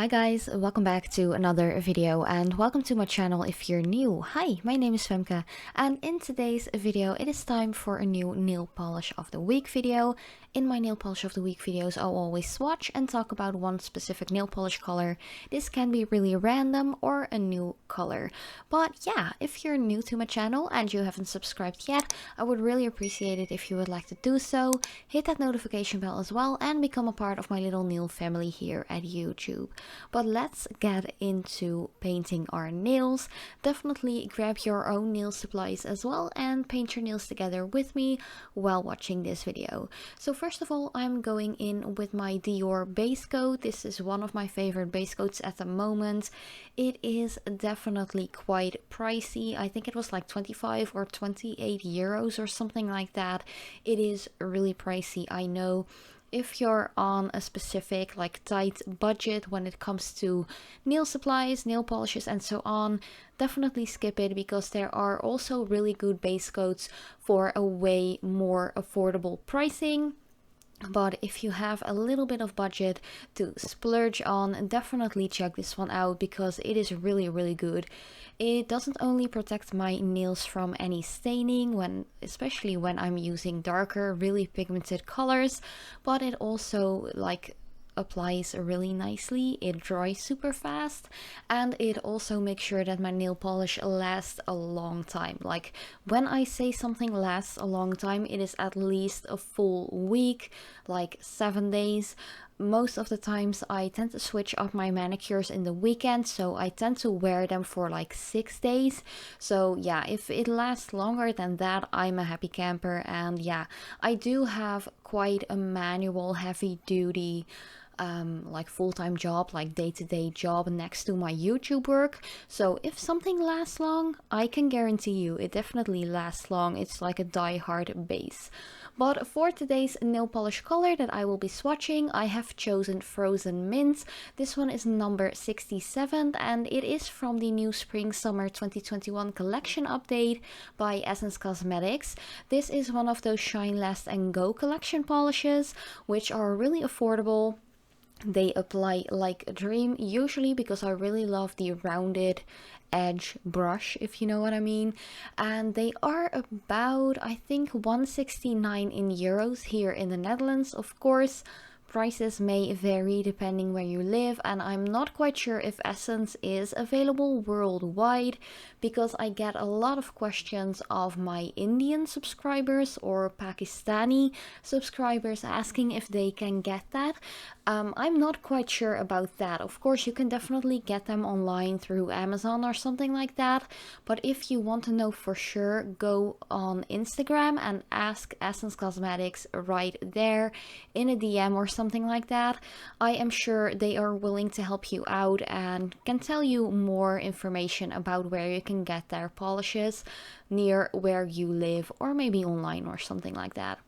Hi guys, welcome back to another video and welcome to my channel if you're new. Hi, my name is Femke and in today's video it is time for a new nail polish of the week video. In my nail polish of the week videos I'll always swatch and talk about one specific nail polish color. This can be really random or a new color. But yeah, if you're new to my channel and you haven't subscribed yet, I would really appreciate it if you would like to do so. Hit that notification bell as well and become a part of my little nail family here at YouTube. But let's get into painting our nails. Definitely grab your own nail supplies as well and paint your nails together with me while watching this video. So first of all, I'm going in with my Dior base coat. This is one of my favorite base coats at the moment. It is definitely quite pricey. I think it was like 25 or 28 euros or something like that. It is really pricey, I know. If you're on a specific tight budget when it comes to nail supplies, nail polishes and so on, definitely skip it because there are also really good base coats for a way more affordable pricing. But if you have a little bit of budget to splurge on, definitely check this one out because it is really good. It doesn't only protect my nails from any staining, especially when I'm using darker, really pigmented colors, but it also applies really nicely. It dries super fast and it also makes sure that my nail polish lasts a long time. Like when I say something lasts a long time, it is at least a full week, like 7 days. Most of the times I tend to switch up my manicures in the weekend, so I tend to wear them for like 6 days. So yeah, if it lasts longer than that, I'm a happy camper. And yeah, I do have quite a manual, heavy duty full-time job, day-to-day job next to my YouTube work. So if something lasts long, I can guarantee you it definitely lasts long. It's like a die-hard base. But for today's nail polish color that I will be swatching, I have chosen Frozen Mint. This one is number 67 and it is from the new Spring Summer 2021 collection update by Essence Cosmetics. This is one of those Shine Last and Go collection polishes, which are really affordable. They apply like a dream, usually because I really love the rounded edge brush, if you know what I mean. And they are about, I think, 169 in euros here in the Netherlands. Of course, prices may vary depending where you live, and I'm not quite sure if Essence is available worldwide because I get a lot of questions of my Indian subscribers or Pakistani subscribers asking if they can get that. I'm not quite sure about that. Of course, you can definitely get them online through Amazon or something like that, but if you want to know for sure, go on Instagram and ask Essence Cosmetics right there in a DM or something like that. I am sure they are willing to help you out and can tell you more information about where you can get their polishes near where you live, or maybe online or something like that.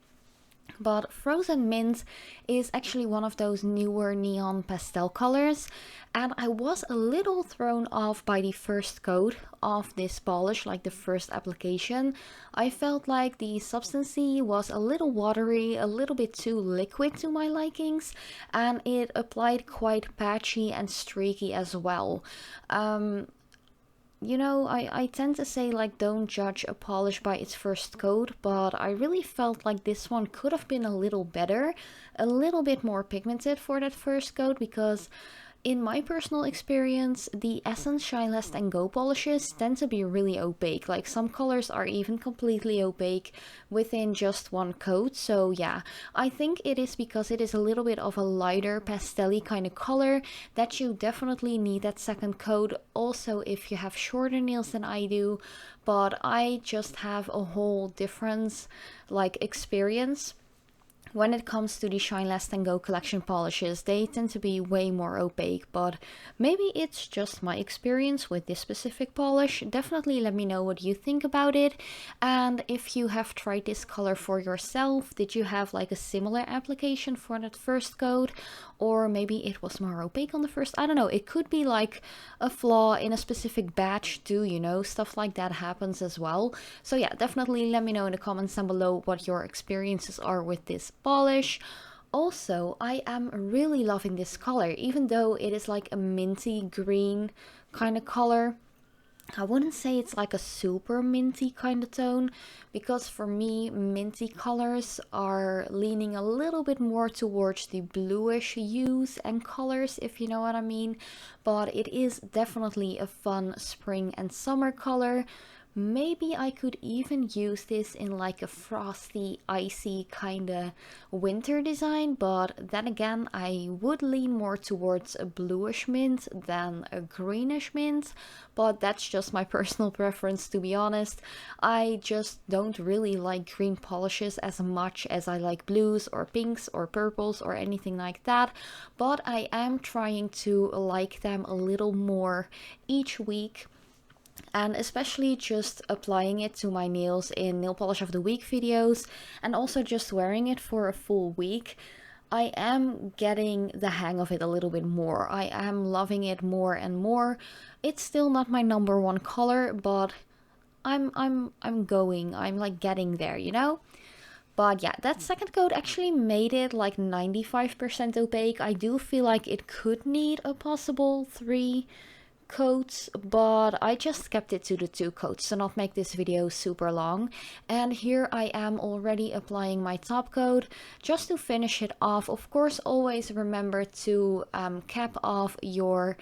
But Frozen Mint is actually one of those newer neon pastel colors, and I was a little thrown off by the first coat of this polish, like the first application. I felt like the substancy was a little watery, a little bit too liquid to my likings, and it applied quite patchy and streaky as well. You know, I tend to say don't judge a polish by its first coat, but I really felt like this one could have been a little better, a little bit more pigmented for that first coat, because in my personal experience, the Essence Shine Last and Go polishes tend to be really opaque. Like some colors are even completely opaque within just one coat. So yeah, I think it is because it is a little bit of a lighter pastel-y kind of color that you definitely need that second coat. Also, if you have shorter nails than I do, but I just have a whole different experience. When it comes to the Shine Last and Go collection polishes, they tend to be way more opaque, but maybe it's just my experience with this specific polish. Definitely let me know what you think about it, and if you have tried this color for yourself, did you have a similar application for that first coat, or maybe it was more opaque on the first? I don't know, it could be a flaw in a specific batch too, you know, stuff like that happens as well. So yeah, definitely let me know in the comments down below what your experiences are with this polish. Also, I am really loving this color, even though it is like a minty green kind of color. I wouldn't say it's like a super minty kind of tone, because for me minty colors are leaning a little bit more towards the bluish hues and colors, if you know what I mean. But it is definitely a fun spring and summer color. Maybe I could even use this in like a frosty, icy kind of winter design, but then again, I would lean more towards a bluish mint than a greenish mint, but that's just my personal preference, to be honest. I just don't really like green polishes as much as I like blues or pinks or purples or anything like that, but I am trying to like them a little more each week. And especially just applying it to my nails in nail polish of the week videos, and also just wearing it for a full week, I am getting the hang of it a little bit more. I am loving it more and more. It's still not my number one color, but I'm like getting there, you know? But yeah, that second coat actually made it like 95% opaque. I do feel like it could need a possible 3 coats, but I just kept it to the 2 coats to not make this video super long. And here I am already applying my top coat just to finish it off. Of course, always remember to cap off your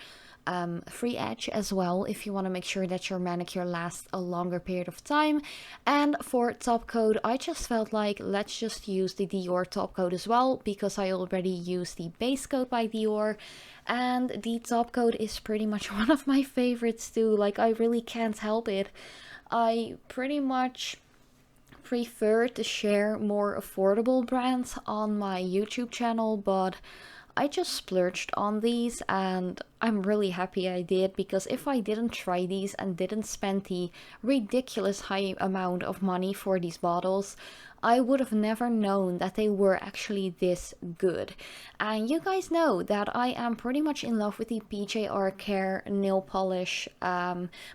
free edge as well if you want to make sure that your manicure lasts a longer period of time. And for top coat, I just felt like let's just use the Dior top coat as well, because I already used the base coat by Dior, and the top coat is pretty much one of my favorites too. Like, I really can't help it. I pretty much prefer to share more affordable brands on my YouTube channel, but I just splurged on these and I'm really happy I did, because if I didn't try these and didn't spend the ridiculous high amount of money for these bottles, I would have never known that they were actually this good. And you guys know that I am pretty much in love with the PJR Care nail polish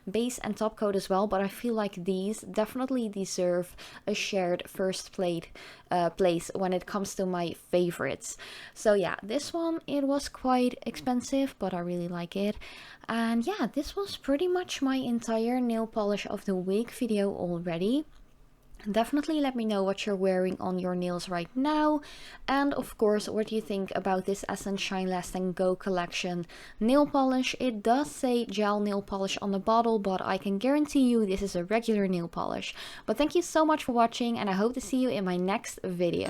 base and top coat as well, but I feel like these definitely deserve a shared first place when it comes to my favorites. So yeah, this one, it was quite expensive, but I really like it. And yeah, this was pretty much my entire nail polish of the week video already. Definitely let me know what you're wearing on your nails right now, and of course what do you think about this Essence Shine Last and Go collection nail polish. It does say gel nail polish on the bottle, but I can guarantee you this is a regular nail polish. But thank you so much for watching, and I hope to see you in my next video.